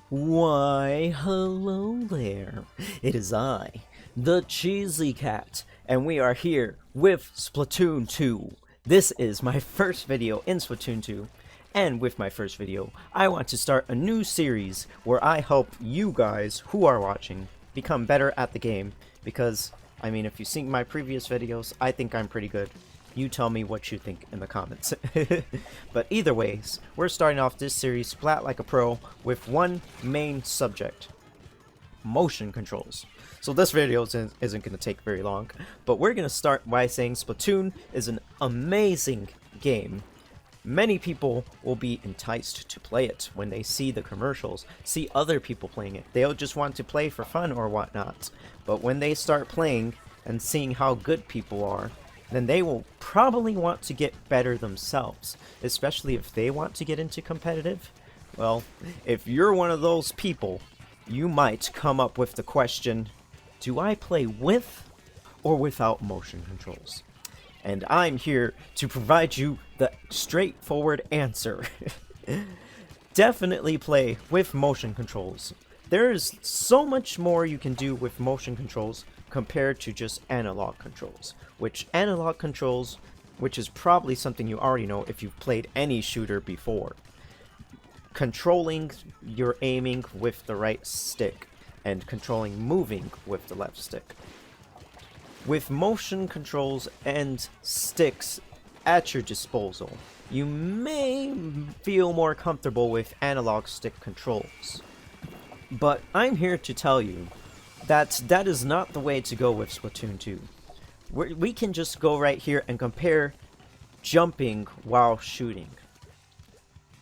Why, hello there. It is I, the Cheesy Cat, and we are here with Splatoon 2. This is my first video in Splatoon 2, and with my first video, I want to start a new series where I help you guys who are watching become better at the game, because, if you've seen my previous videos, I think I'm pretty good. You tell me what you think in the comments. But either ways, we're starting off this series Splat like a pro with one main subject: motion controls. So this video isn't going to take very long, but we're going to start by saying Splatoon is an amazing game. Many people will be enticed to play it when they see the commercials, see other people playing it. They'll just want to play for fun or whatnot. But when they start playing and seeing how good people are, then they will probably want to get better themselves, especially if they want to get into competitive. Well, if you're one of those people, you might come up with the question, do I play with or without motion controls? And I'm here to provide you the straightforward answer. Definitely play with motion controls. There's so much more you can do with motion controls compared to just analog controls, which is probably something you already know if you've played any shooter before. Controlling your aiming with the right stick and controlling moving with the left stick. With motion controls and sticks at your disposal, you may feel more comfortable with analog stick controls. But I'm here to tell you that is not the way to go with Splatoon 2. We can just go right here and compare jumping while shooting.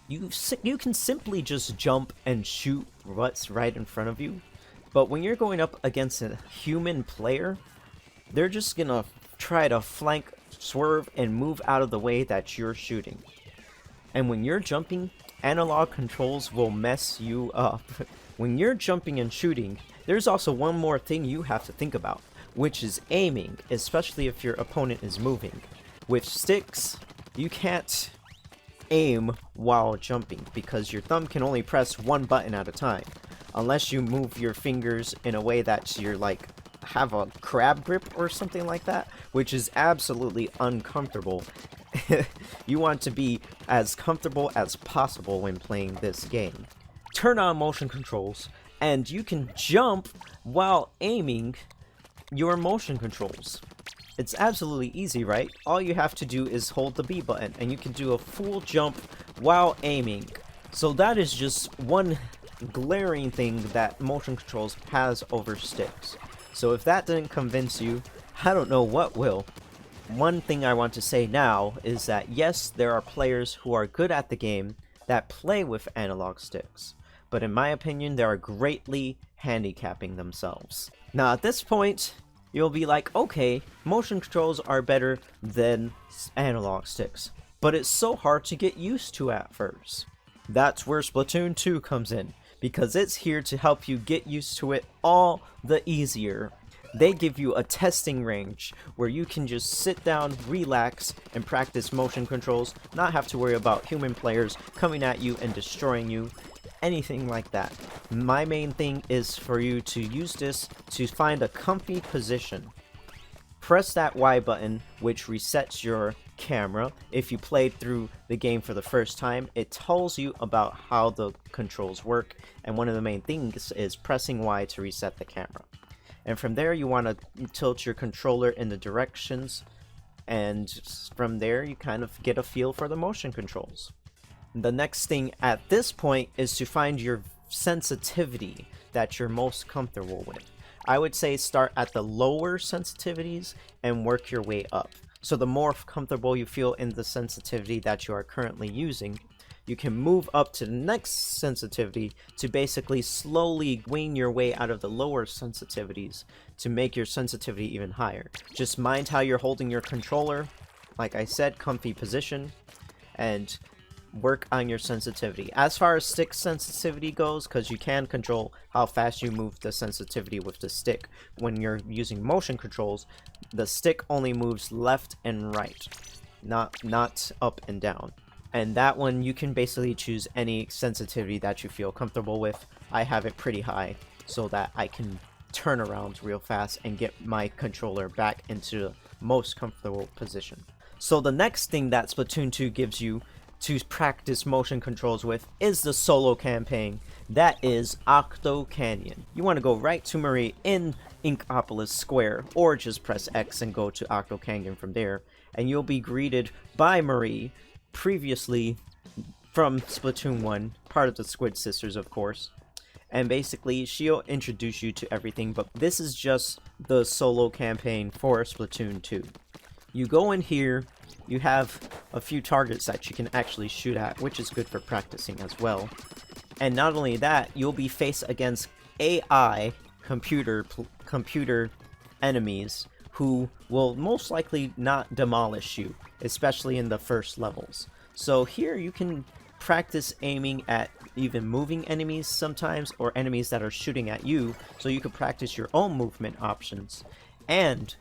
You can simply just jump and shoot what's right in front of you, but when you're going up against a human player, they're just gonna try to flank, swerve, and move out of the way that you're shooting. And when you're jumping, analog controls will mess you up. When you're jumping and shooting, there's also one more thing you have to think about, which is aiming, especially if your opponent is moving. With sticks, you can't aim while jumping because your thumb can only press one button at a time, unless you move your fingers in a way that you're like have a crab grip or something like that, which is absolutely uncomfortable. You want to be as comfortable as possible when playing this game. Turn on motion controls, and you can jump while aiming your motion controls. It's absolutely easy, right? All you have to do is hold the B button, and you can do a full jump while aiming. So that is just one glaring thing that motion controls has over sticks. So if that didn't convince you, I don't know what will. One thing I want to say now is that yes, there are players who are good at the game that play with analog sticks, but in my opinion, they are greatly handicapping themselves. Now at this point, you'll be like, okay, motion controls are better than analog sticks, but it's so hard to get used to at first. That's where Splatoon 2 comes in, because it's here to help you get used to it all the easier. They give you a testing range where you can just sit down, relax, and practice motion controls, not have to worry about human players coming at you and destroying you, anything like that. My main thing is for you to use this to find a comfy position. Press that Y button, which resets your camera. If you played through the game for the first time, it tells you about how the controls work, and one of the main things is pressing Y to reset the camera. And from there, you want to tilt your controller in the directions, and from there, you kind of get a feel for the motion controls. The next thing at this point is to find your sensitivity that you're most comfortable with. I would say start at the lower sensitivities and work your way up. So the more comfortable you feel in the sensitivity that you are currently using, you can move up to the next sensitivity to basically slowly wean your way out of the lower sensitivities to make your sensitivity even higher. Just mind how you're holding your controller, like I said, comfy position, and work on your sensitivity. As far as stick sensitivity goes, because you can control how fast you move the sensitivity with the stick. When you're using motion controls, the stick only moves left and right, not up and down. And that one you can basically choose any sensitivity that you feel comfortable with. I have it pretty high so that I can turn around real fast and get my controller back into the most comfortable position. So the next thing that Splatoon 2 gives you to practice motion controls with is the solo campaign. That is Octo Canyon. You want to go right to Marie in Inkopolis Square, or just press X and go to Octo Canyon from there, and you'll be greeted by Marie, previously from Splatoon 1, part of the Squid Sisters of course. And basically she'll introduce you to everything, but this is just the solo campaign for Splatoon 2. You go in here, you have a few targets that you can actually shoot at, which is good for practicing as well. And not only that, you'll be faced against AI computer enemies who will most likely not demolish you, especially in the first levels. So here you can practice aiming at even moving enemies sometimes, or enemies that are shooting at you, so you can practice your own movement options and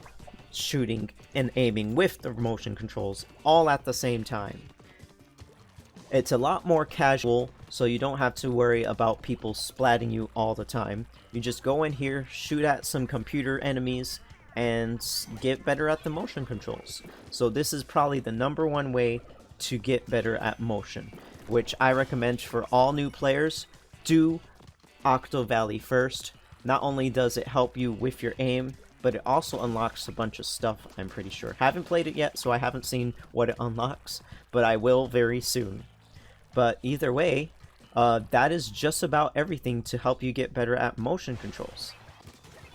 shooting and aiming with the motion controls all at the same time. It's a lot more casual, so you don't have to worry about people splatting you all the time. You just go in here, shoot at some computer enemies, and get better at the motion controls. So this is probably the #1 way to get better at motion, which I recommend for all new players. Do Octo Valley first. Not only does it help you with your aim, but it also unlocks a bunch of stuff, I'm pretty sure. Haven't played it yet, so I haven't seen what it unlocks, but I will very soon. But either way, that is just about everything to help you get better at motion controls.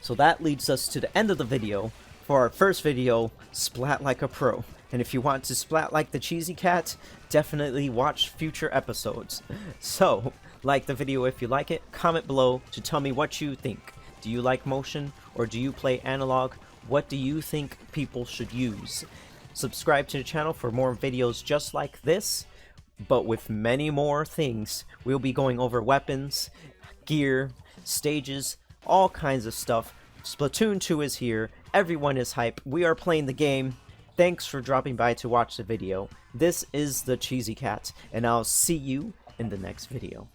So that leads us to the end of the video for our first video, Splat Like a Pro. And if you want to splat like the cheesy cat, definitely watch future episodes. So, like the video if you like it, comment below to tell me what you think. Do you like motion, or do you play analog? What do you think people should use? Subscribe to the channel for more videos just like this, but with many more things. We'll be going over weapons, gear, stages, all kinds of stuff. Splatoon 2 is here, everyone is hype, we are playing the game. Thanks for dropping by to watch the video. This is the Cheesy Cat, and I'll see you in the next video.